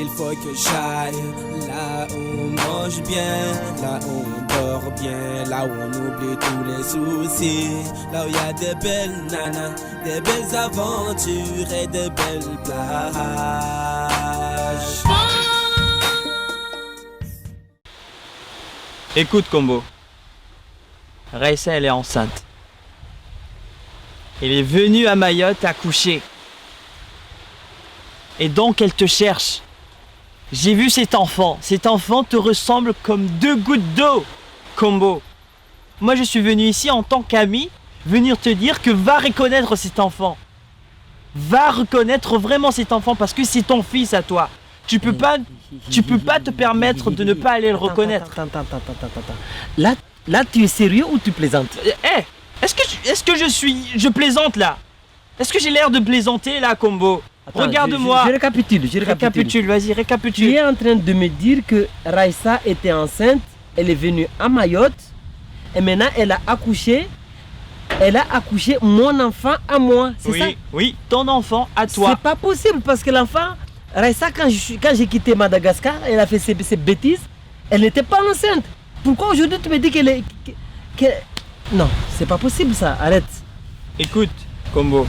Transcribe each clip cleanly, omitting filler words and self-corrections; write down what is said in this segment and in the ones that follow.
Il faut que j'aille là où on mange bien, là où on dort bien, là où on oublie tous les soucis, là où il y a des belles nanas, des belles aventures et des belles plages. Écoute Combo, Raissa elle est enceinte. Elle est venue à Mayotte accoucher. Et donc elle te cherche. J'ai vu cet enfant te ressemble comme deux gouttes d'eau, Combo. Moi je suis venu ici en tant qu'ami, venir te dire que va reconnaître cet enfant. Va reconnaître vraiment cet enfant parce que c'est ton fils à toi. Tu peux pas te permettre de ne pas aller le reconnaître. Attends. Là, tu es sérieux ou tu plaisantes? Est-ce que je plaisante là? Est-ce que j'ai l'air de plaisanter là, Combo? Regarde-moi. Je récapitule. Récapitule, vas-y, récapitule. Tu es en train de me dire que Raissa était enceinte, elle est venue à Mayotte et maintenant elle a accouché. Elle a accouché mon enfant à moi, c'est ça? Oui, ton enfant à toi. C'est pas possible parce que l'enfant, Raissa, quand j'ai quitté Madagascar, elle a fait ces bêtises, elle n'était pas enceinte. Pourquoi aujourd'hui tu me dis qu'elle est... Non, c'est pas possible ça, arrête. Écoute, Combo,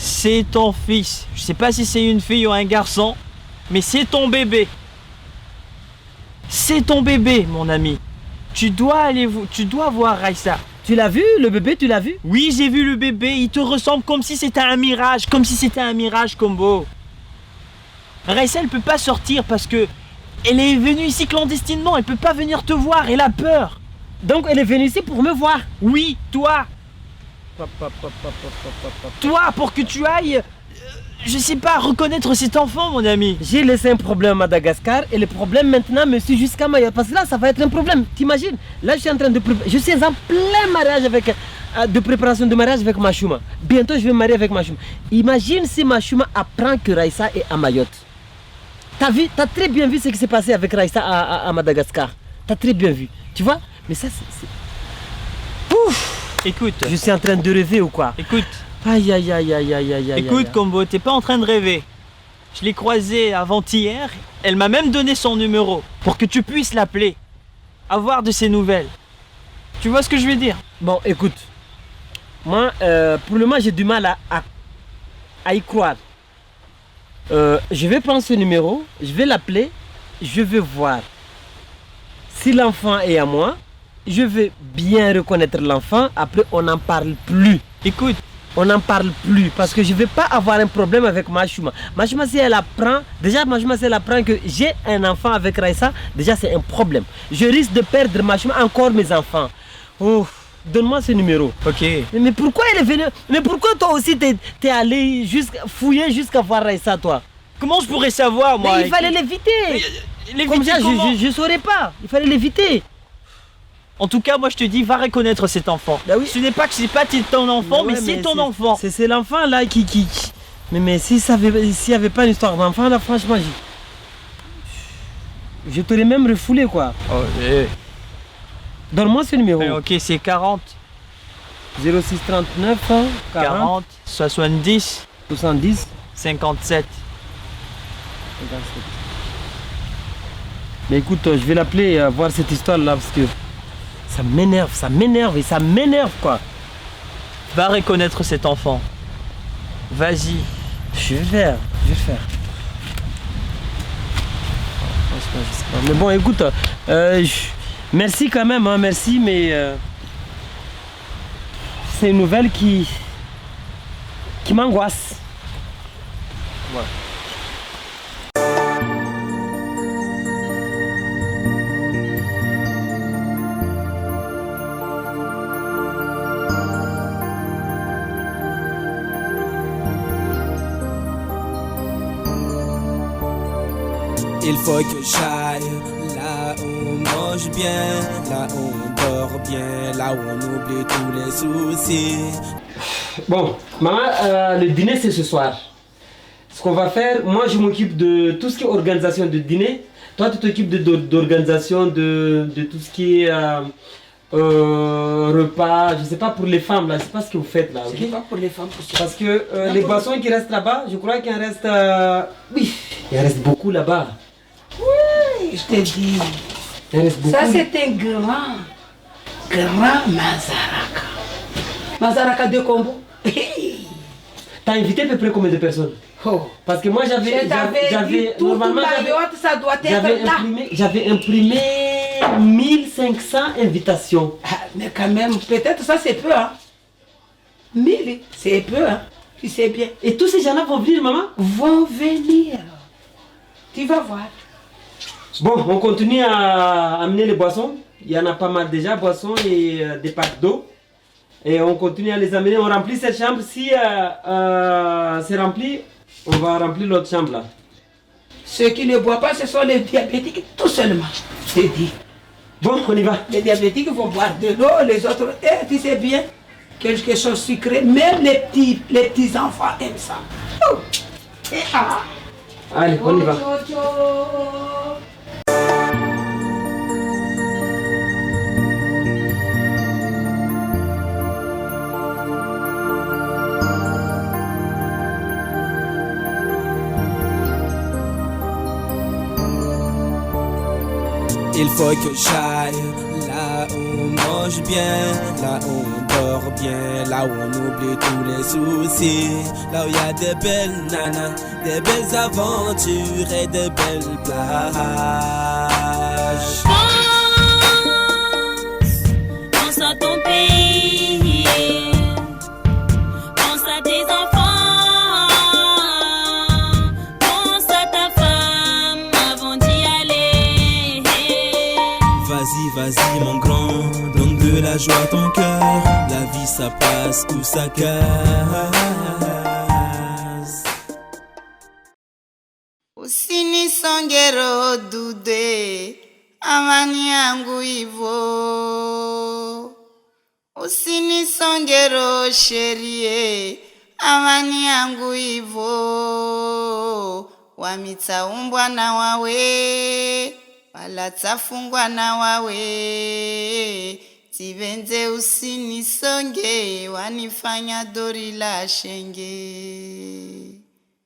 c'est ton fils. Je sais pas si c'est une fille ou un garçon, mais c'est ton bébé. C'est ton bébé, mon ami. Tu dois voir Raissa. Tu l'as vu, le bébé, tu l'as vu? Oui, j'ai vu le bébé, il te ressemble comme si c'était un mirage, Combo. Raissa, elle peut pas sortir parce que elle est venue ici clandestinement, elle peut pas venir te voir, elle a peur. Donc elle est venue ici pour me voir? Oui, toi. Toi, pour que tu ailles, je sais pas, reconnaître cet enfant, mon ami. J'ai laissé un problème à Madagascar et le problème maintenant me suit jusqu'à Mayotte. Parce que là, ça va être un problème. T'imagines? Là, je suis en train de préparer. Je suis en plein mariage de préparation de mariage avec Machouma. Bientôt, je vais me marier avec Machouma. Imagine si Machouma apprend que Raissa est à Mayotte. T'as très bien vu ce qui s'est passé avec Raissa à Madagascar. T'as très bien vu. Tu vois? Mais ça, c'est... Ouf! Écoute. Je suis en train de rêver ou quoi? Écoute. Aïe. Écoute, Combo, t'es pas en train de rêver. Je l'ai croisée avant-hier. Elle m'a même donné son numéro pour que tu puisses l'appeler, avoir de ses nouvelles. Tu vois ce que je veux dire? Bon, écoute. Moi, pour le moment, j'ai du mal à y croire. Je vais prendre ce numéro, je vais l'appeler, je vais voir si l'enfant est à moi. Je vais bien reconnaître l'enfant, après on n'en parle plus. Écoute, on n'en parle plus parce que je ne vais pas avoir un problème avec Machouma. Machouma, si elle apprend, que j'ai un enfant avec Raissa, déjà c'est un problème. Je risque de perdre Machouma, encore mes enfants. Oh, donne-moi ce numéro. Ok. Mais pourquoi elle est venue? Mais pourquoi toi aussi t'es allé fouiller jusqu'à voir Raissa, toi? Comment je pourrais savoir, moi? Mais il fallait l'éviter. Comme ça, je ne saurais pas. Il fallait l'éviter. En tout cas, moi je te dis, va reconnaître cet enfant. Bah oui. Ce n'est pas que c'est pas ton enfant, mais c'est ton enfant. C'est l'enfant là qui... Mais s'il n'y avait pas une histoire d'enfant là, franchement, je t'aurais même refoulé quoi. Oh, donne-moi ce numéro. Ok, c'est 40 06 39 40 70 70 57. Mais écoute, je vais l'appeler et voir cette histoire là parce que ça m'énerve quoi. Va reconnaître cet enfant. Vas-y. Je vais faire. Franchement, je sais pas. Mais bon, écoute, merci quand même, hein, merci, mais c'est une nouvelle qui m'angoisse. Voilà. Il faut que j'aille là où on mange bien, là où on dort bien, là où on oublie tous les soucis. Bon, maman, le dîner c'est ce soir. Ce qu'on va faire, moi je m'occupe de tout ce qui est organisation de dîner. Toi tu t'occupes d'organisation de tout ce qui est repas, je sais pas pour les femmes là, je sais pas ce que vous faites là, ok? C'est pas pour les femmes, parce que les boissons qui restent là-bas, je crois qu'il en reste... Oui, Il reste beaucoup là-bas. Oui, je te dis. Il reste beaucoup. Ça, c'est un grand Mazaraka. Mazaraka de Combo. T'as invité à peu près combien de personnes? Oh. Parce que moi j'avais normalement ça doit être là. J'avais imprimé 1500 invitations. Ah, mais quand même, peut-être ça c'est peu, hein. 1000, c'est peu, hein. Tu sais bien. Et tous ces gens-là vont venir, maman? Vont venir. Tu vas voir. Bon, on continue à amener les boissons. Il y en a pas mal déjà, boissons et des packs d'eau. Et on continue à les amener. On remplit cette chambre. Si c'est rempli, on va remplir l'autre chambre là. Ceux qui ne boivent pas, ce sont les diabétiques tout seulement. C'est dit. Bon, on y va. Les diabétiques vont boire de l'eau, les autres, tu sais bien, quelque chose sucré. Même les petits enfants aiment ça. Oh. Et ah. Allez, on y va. Il faut que j'aille là où on mange bien, là où on dort bien, là où on oublie tous les soucis, là où il y a des belles nanas, des belles aventures et des belles plages. Pense à ton pays, pense à tes enfants, pense à ta femme avant d'y aller. Vas-y mon grand, donne de la joie à ton cœur, la vie ça passe ou ça casse. Usinisongero dude, amani yangu ivo. Usinisongero sherie, amani yangu ivo. Wamitaumbwa na wawe, wala tafungwa na wawe. Tivenze usinisonge, wanifanya dori la shenge.